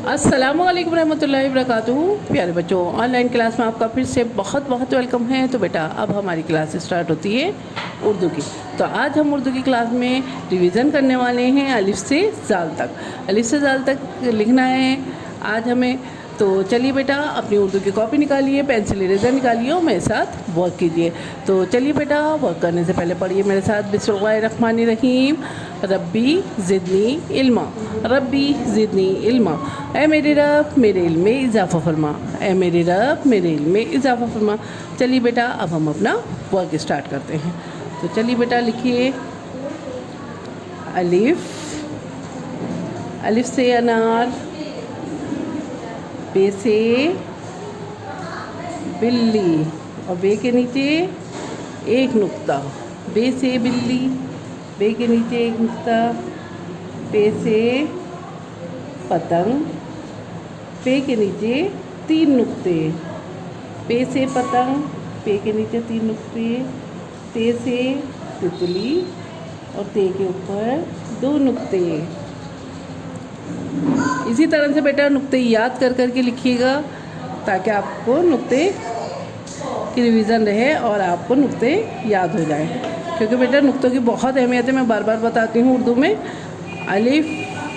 अस्सलामु अलैकुम रहमतुल्लाहि वबरकातुहू। प्यारे बच्चों, ऑनलाइन क्लास में आपका फिर से बहुत बहुत वेलकम है। तो बेटा अब हमारी क्लास स्टार्ट होती है उर्दू की। तो आज हम उर्दू की क्लास में रिवीजन करने वाले हैं अलिफ से ज़ाल तक। अलिफ से ज़ाल तक लिखना है आज हमें। तो चलिए बेटा अपनी उर्दू की कॉपी निकालिए, पेंसिल इरेज़र निकालिए और मेरे साथ वर्क कीजिए। तो चलिए बेटा वर्क करने से पहले पढ़िए मेरे साथ बिस्मिल्लाहिर्रहमानिर्रहीम। रब्बी ज़िदनी इल्मा, रब्बी ज़िदनी इल्मा। ऐ मेरे रब मेरे इल्म में इजाफ़ा फरमा, ऐ मेरे रब मेरे इल्म में इजाफ़ा फरमा। चलिए बेटा अब हम अपना वर्क स्टार्ट करते हैं। तो चलिए बेटा लिखिए अलिफ, अलिफ से अनार, बे से बिल्ली और बे के नीचे एक नुक्ता, बे से बिल्ली, बे के नीचे एक नुक्ता, पे से पतंग, पे के नीचे 3 नुक्ते, पे से पतंग, पे के नीचे 3 नुक्ते, ते से तितली और ते के ऊपर 2 नुक्ते। इसी तरह से बेटा नुक्ते याद कर कर के लिखिएगा ताकि आपको नुक्ते की रिवीज़न रहे और आपको नुक्ते याद हो जाए, क्योंकि बेटा नुक्तों की बहुत अहमियत है। मैं बार बार बताती हूँ उर्दू में। अलिफ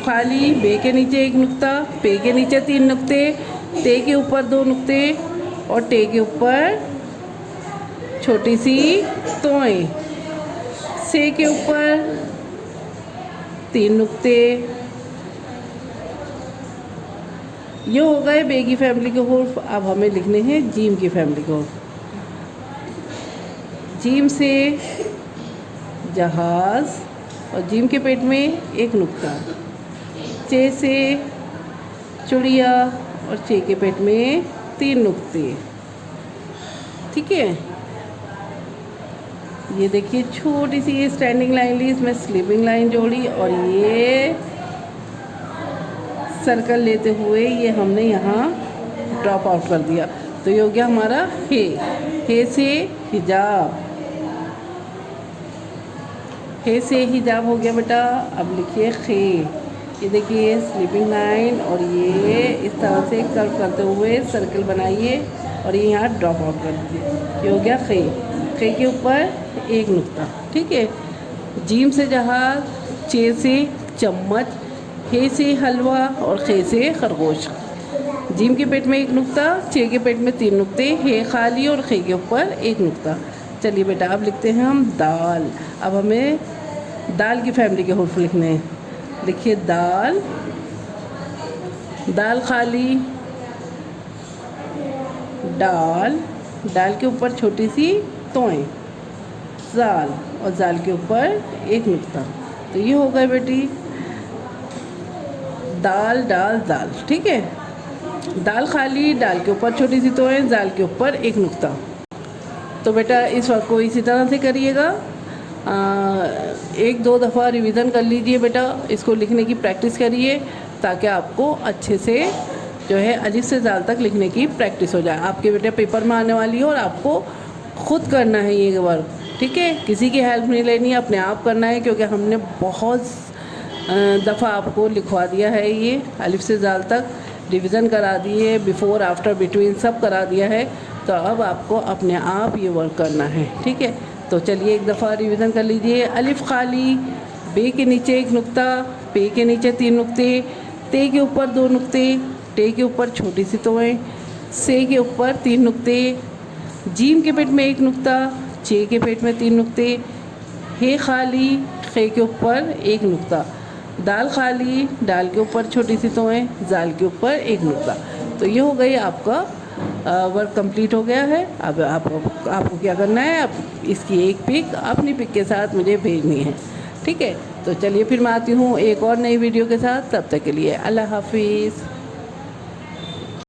खाली, बे के नीचे एक नुक्ता, पे के नीचे 3 नुक्ते, ते के ऊपर 2 नुक्ते और टे के ऊपर छोटी सी तोएं, से के ऊपर 3 नुक्ते। ये हो गए बे की फैमिली के हुर्फ। अब हमें लिखने हैं जीम की फैमिली के हुर्फ। जीम से जहाज़ और जीम के पेट में एक नुक्ता, चे से चिड़िया और चे के पेट में 3 नुक्ते। ठीक है, ये देखिए छोटी सी स्टैंडिंग लाइन ली, इसमें स्लीपिंग लाइन जोड़ी और ये सर्कल लेते हुए ये हमने यहाँ ड्रॉप आउट कर दिया। तो ये हो गया हमारा हे से हिजाब, हे से हिजाब हो गया बेटा। अब लिखिए खे, ये देखिए स्लीपिंग लाइन और ये इस तरह से कर्व करते हुए सर्कल बनाइए और ये यहाँ ड्रॉप आउट कर दीजिए। ये हो गया खे, खे के ऊपर एक नुक्ता। ठीक है, जीम से जहाज, चे से चम्मच, हे से हलवा और खे से खरगोश। जीम के पेट में एक नुक्ता, चे के पेट में 3 नुक्ते, हे खाली और खे के ऊपर एक नुक्ता। चलिए बेटा अब लिखते हैं हम दाल। अब हमें दाल की फैमिली के हुर्फ लिखने हैं। लिखिए दाल, दाल खाली, डाल, डाल के ऊपर छोटी सी तोएं, जाल और जाल के ऊपर एक नुक्ता। तो ये हो गए बेटी दाल डाल दाल। ठीक है, दाल खाली, डाल के ऊपर छोटी सी तोएं, जाल के ऊपर एक नुक्ता। तो बेटा इस वक्त को इसी तरह से करिएगा। 1-2 दफ़ा रिवीज़न कर लीजिए बेटा, इसको लिखने की प्रैक्टिस करिए ताकि आपको अच्छे से जो है अलिफ से ज़ाल तक लिखने की प्रैक्टिस हो जाए। आपके बेटा पेपर में आने वाली है और आपको खुद करना है ये वर्क। ठीक है, किसी की हेल्प नहीं लेनी है, अपने आप करना है, क्योंकि हमने बहुत दफ़ा आपको लिखवा दिया है। ये अलिफ से ज़ाल तक रिवीज़न करा दिए, बिफ़ोर आफ्टर बिटवीन सब करा दिया है। तो अब आपको अपने आप ये वर्क करना है। ठीक है, तो चलिए एक दफ़ा रिवीज़न कर लीजिए। अलिफ खाली, बे के नीचे एक नुक्ता, पे के नीचे 3 नुक्ते, ते के ऊपर 2 नुक्ते, टे के ऊपर छोटी सी तोएं, से के ऊपर 3 नुक्ते, जीम के पेट में एक नुक्ता, चे के पेट में 3 नुक्ते, हे खाली, खे के ऊपर एक नुक्ता, दाल खाली, डाल के ऊपर छोटी सी तोएं, जाल के ऊपर एक नुक्ता। तो ये हो गई आपका वर्क कंप्लीट हो गया है। अब आपको क्या करना है, अब इसकी एक पिक अपनी पिक के साथ मुझे भेजनी है। ठीक है, तो चलिए फिर मैं आती हूँ एक और नई वीडियो के साथ। तब तक के लिए अल्लाह हाफिज़।